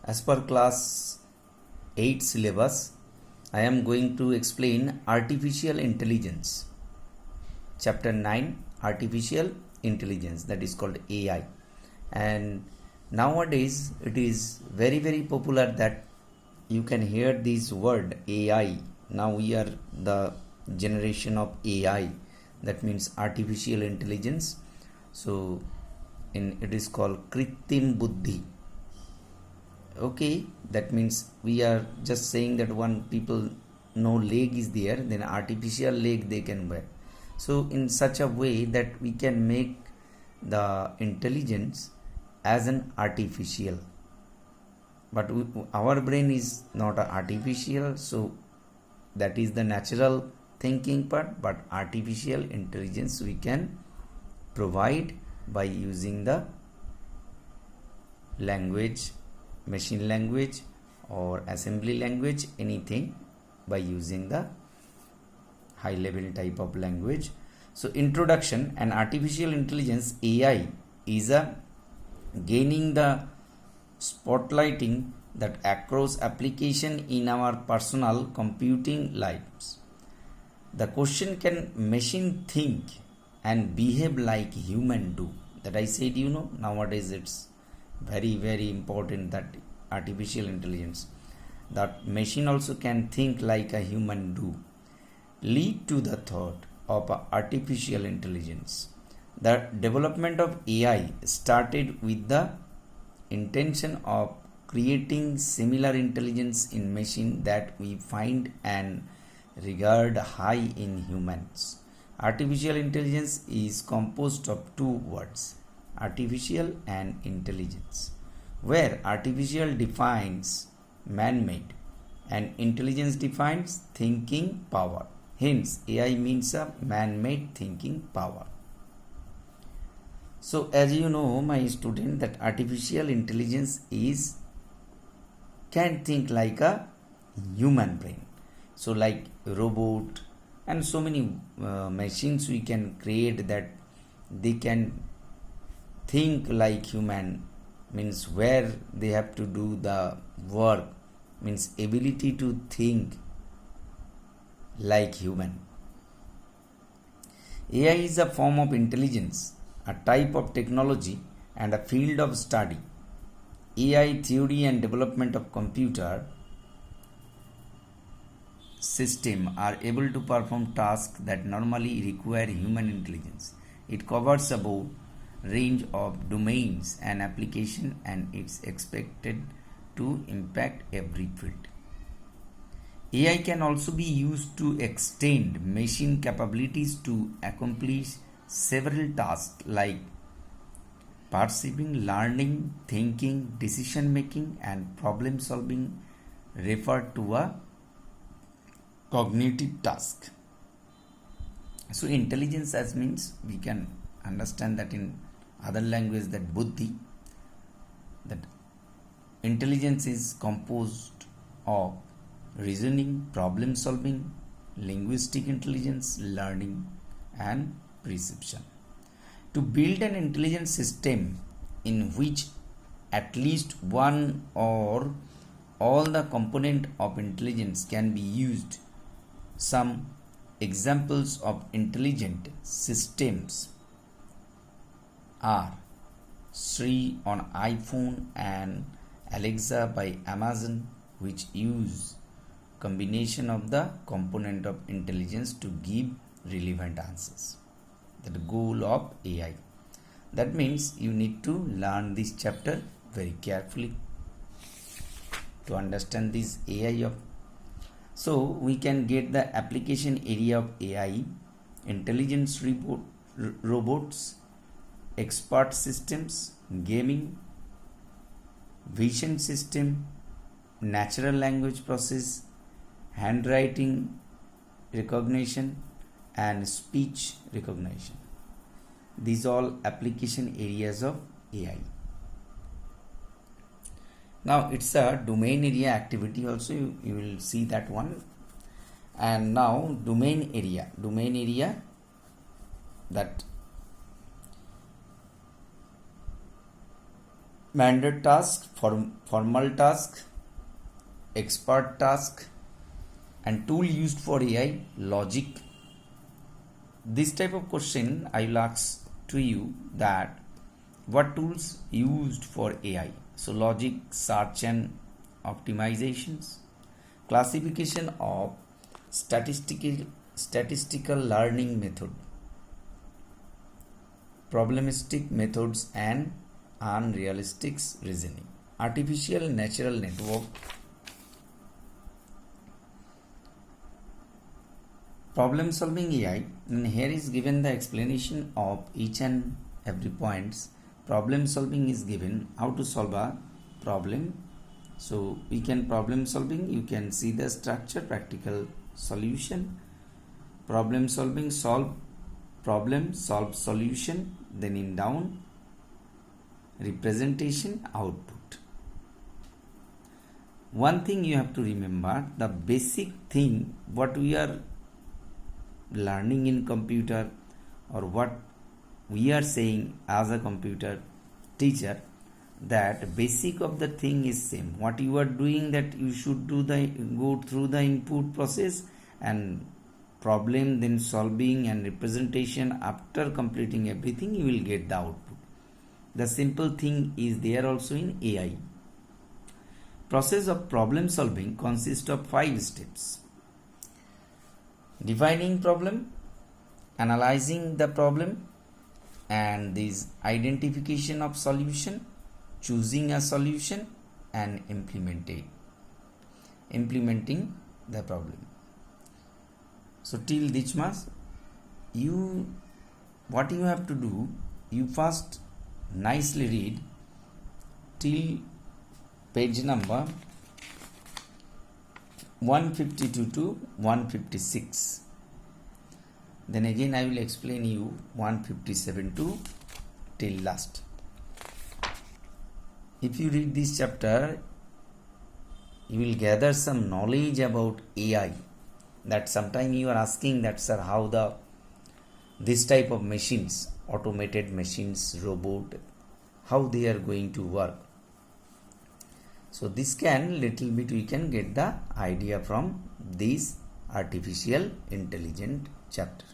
As per class 8 syllabus, I am going to explain artificial intelligence. Chapter 9, artificial intelligence, that is called AI. And nowadays it is very popular that you can hear this word AI. Now we are the generation of AI, that means artificial intelligence. So it is called Kritim Buddhi. Okay, that means we are just saying that one people no leg is there, then artificial leg they can wear. So in such a way that we can make the intelligence as an artificial, but our brain is not artificial, so that is the natural thinking part. But artificial intelligence we can provide by using the language, machine language or assembly language, anything, by using the high level type of language. So introduction, and artificial intelligence AI is a gaining the spotlighting that across application in our personal computing lives. The question, can machine think and behave like human do? That I said, nowadays it's very important that artificial intelligence, that machine also can think like a human do, lead to the thought of artificial intelligence. The development of AI started with the intention of creating similar intelligence in machine that we find and regard high in humans. Artificial intelligence is composed of two words, artificial and intelligence, where artificial defines man-made and intelligence defines thinking power. Hence, AI means a man-made thinking power. So, as you know, my student, that artificial intelligence can think like a human brain. So, like robot and so many machines we can create that they can think like human, means where they have to do the work, means ability to think like human. AI is a form of intelligence, a type of technology and a field of study. AI theory and development of computer system are able to perform tasks that normally require human intelligence. It covers a broad range of domains and application, and it's expected to impact every field. AI can also be used to extend machine capabilities to accomplish several tasks like perceiving, learning, thinking, decision making, and problem solving, referred to a cognitive task. So intelligence, as means we can understand that in other language, that buddhi, that intelligence is composed of reasoning, problem solving, linguistic intelligence, learning and perception. To build an intelligent system in which at least one or all the component of intelligence can be used, some examples of intelligent systems are Siri on iPhone and Alexa by Amazon, which use combination of the component of intelligence to give relevant answers. The goal of AI. That means you need to learn this chapter very carefully to understand this AI of. So we can get the application area of AI: intelligence robots, expert systems, gaming, vision system, natural language process, handwriting recognition and speech recognition. These all application areas of AI. Now it's a domain area activity also, you will see that one. And now domain area, that mandate task, formal task, expert task, and tool used for AI, logic. This type of question I will ask to you that what tools used for AI. So logic, search and optimizations, classification of statistical learning method, probabilistic methods and unrealistic reasoning, artificial natural network, problem solving AI. And here is given the explanation of each and every points. Problem solving is given how to solve a problem. So we can problem solving, you can see the structure, practical solution, problem solving, solve problem, solve solution, then in down, representation, output. One thing you have to remember, the basic thing what we are learning in computer or what we are saying as a computer teacher, that basic of the thing is same. What you are doing, that you should go through the input process and problem, then solving and representation. After completing everything, you will get the output. The simple thing is there also in AI. Process of problem solving consists of 5 steps: defining problem, analyzing the problem, and this identification of solution, choosing a solution, and implementing the problem. So till this much, what you have to do, you first nicely read till page number 152 to 156. Then again I will explain you 157 to till last. If you read this chapter, you will gather some knowledge about AI. That sometime you are asking that, sir, how this type of machines, automated machines, robot, how they are going to work. So this can little bit we can get the idea from this artificial intelligence chapter.